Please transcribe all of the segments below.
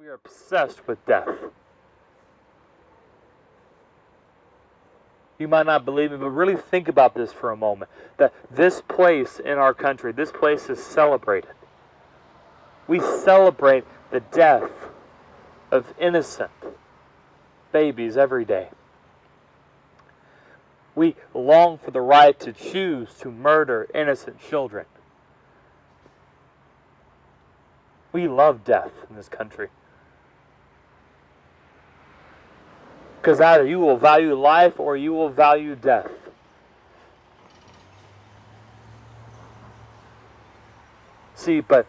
We are obsessed with death. You might not believe me, but really think about this for a moment. That this place in our country, this place is celebrated. We celebrate the death of innocent babies every day. We long for the right to choose to murder innocent children. We love death in this country. Because either you will value life or you will value death. See, but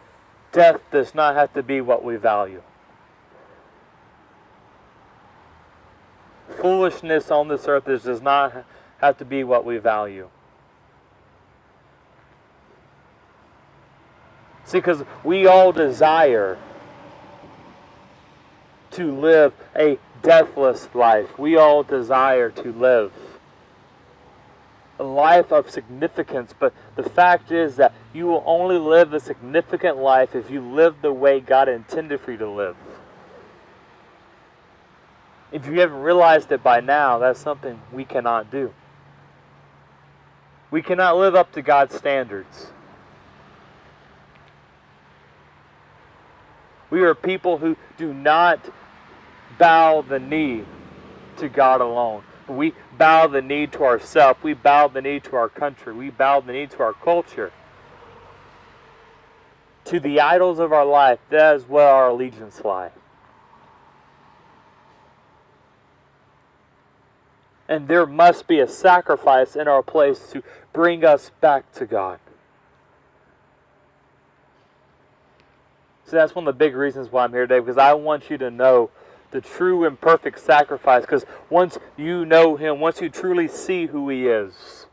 death does not have to be what we value. Foolishness on this earth does not have to be what we value. See, because we all desire to live a deathless life. We all desire to live a life of significance, but the fact is that you will only live a significant life if you live the way God intended for you to live. If you haven't realized it by now, that's something we cannot do. We cannot live up to God's standards. We are people who do not bow the knee to God alone. We bow the knee to ourselves. We bow the knee to our country. We bow the knee to our culture. To the idols of our life, that is where our allegiance lies. And there must be a sacrifice in our place to bring us back to God. So that's one of the big reasons why I'm here today, because I want you to know the true and perfect sacrifice. Because once you know Him, once you truly see who He is,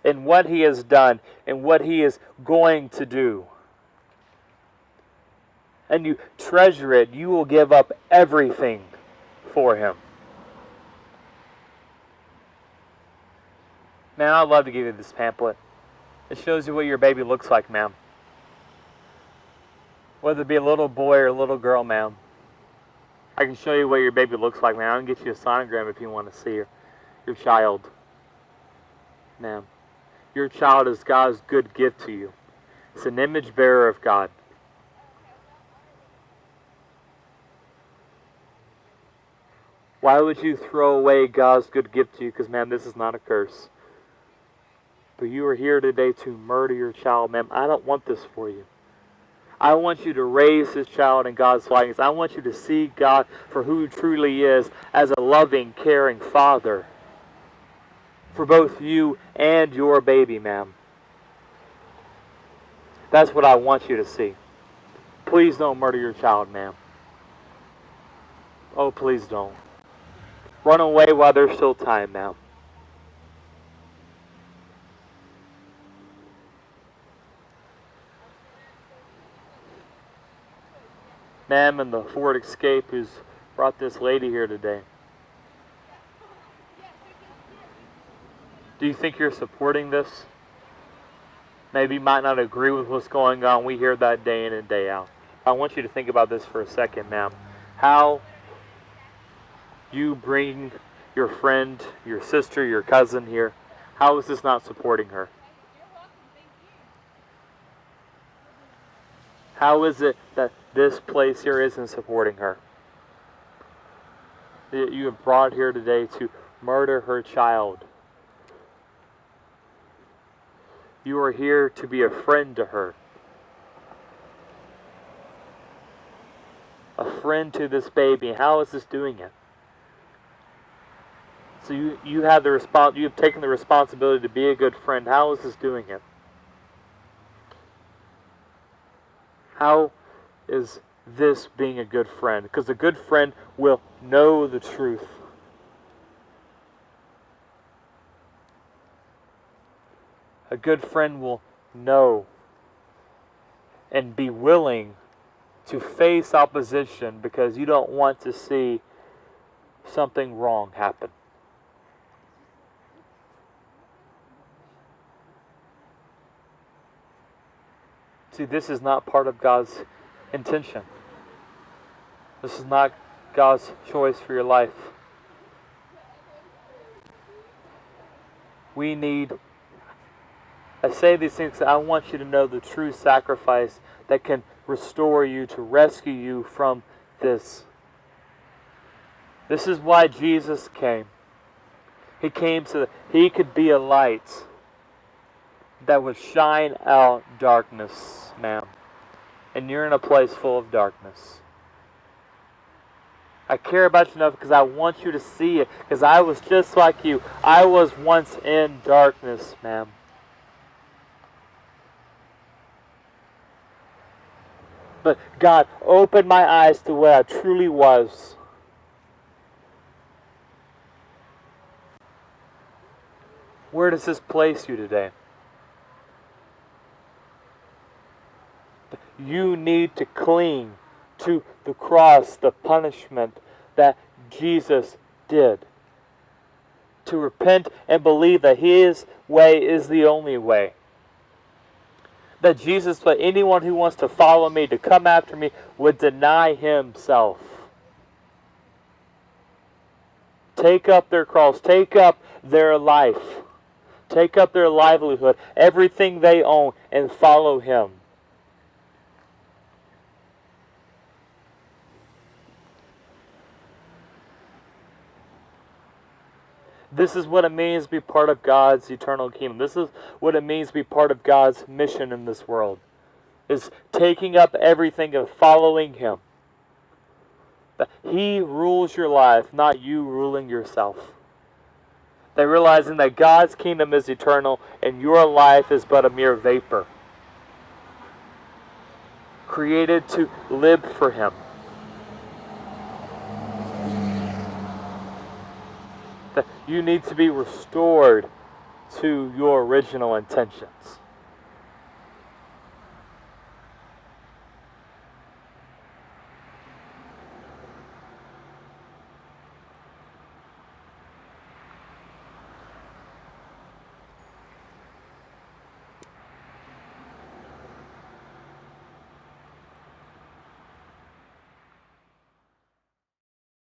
and what He has done, and what He is going to do, and you treasure it, you will give up everything for Him. Man, I'd love to give you this pamphlet. It shows you what your baby looks like, ma'am. Whether it be a little boy or a little girl, ma'am. I can show you what your baby looks like, ma'am. I can get you a sonogram if you want to see your child. Ma'am. Your child is God's good gift to you. It's an image bearer of God. Why would you throw away God's good gift to you? Because, ma'am, this is not a curse. But you are here today to murder your child, ma'am. I don't want this for you. I want you to raise this child in God's likeness. I want you to see God for who He truly is, as a loving, caring Father for both you and your baby, ma'am. That's what I want you to see. Please don't murder your child, ma'am. Oh, please don't. Run away while there's still time, ma'am. Ma'am, and the Ford Escape who's brought this lady here today. Do you think you're supporting this? Maybe you might not agree with what's going on. We hear that day in and day out. I want you to think about this for a second, ma'am. How you bring your friend, your sister, your cousin here, how is this not supporting her? How is it that this place here isn't supporting her? You have brought here today to murder her child. You are here to be a friend to her. A friend to this baby. How is this doing it? So you have you have taken the responsibility to be a good friend. How is this doing it? How is this being a good friend? Because a good friend will know the truth. A good friend will know and be willing to face opposition because you don't want to see something wrong happen. See, this is not part of God's intention. This is not God's choice for your life. We need, I say these things because I want you to know the true sacrifice that can restore you, to rescue you from this. This is why Jesus came. He came so that He could be a light that would shine out darkness, ma'am. And you're in a place full of darkness. I care about you enough because I want you to see it. Because I was just like you. I was once in darkness, ma'am. But God opened my eyes to what I truly was. Where does this place you today? You need to cling to the cross, the punishment that Jesus did. To repent and believe that His way is the only way. That Jesus, that anyone who wants to follow me, to come after me, would deny himself. Take up their cross. Take up their life. Take up their livelihood, everything they own, and follow Him. This is what it means to be part of God's eternal kingdom. This is what it means to be part of God's mission in this world. Is taking up everything and following Him. That He rules your life, not you ruling yourself. That realizing that God's kingdom is eternal and your life is but a mere vapor. Created to live for Him. That you need to be restored to your original intentions.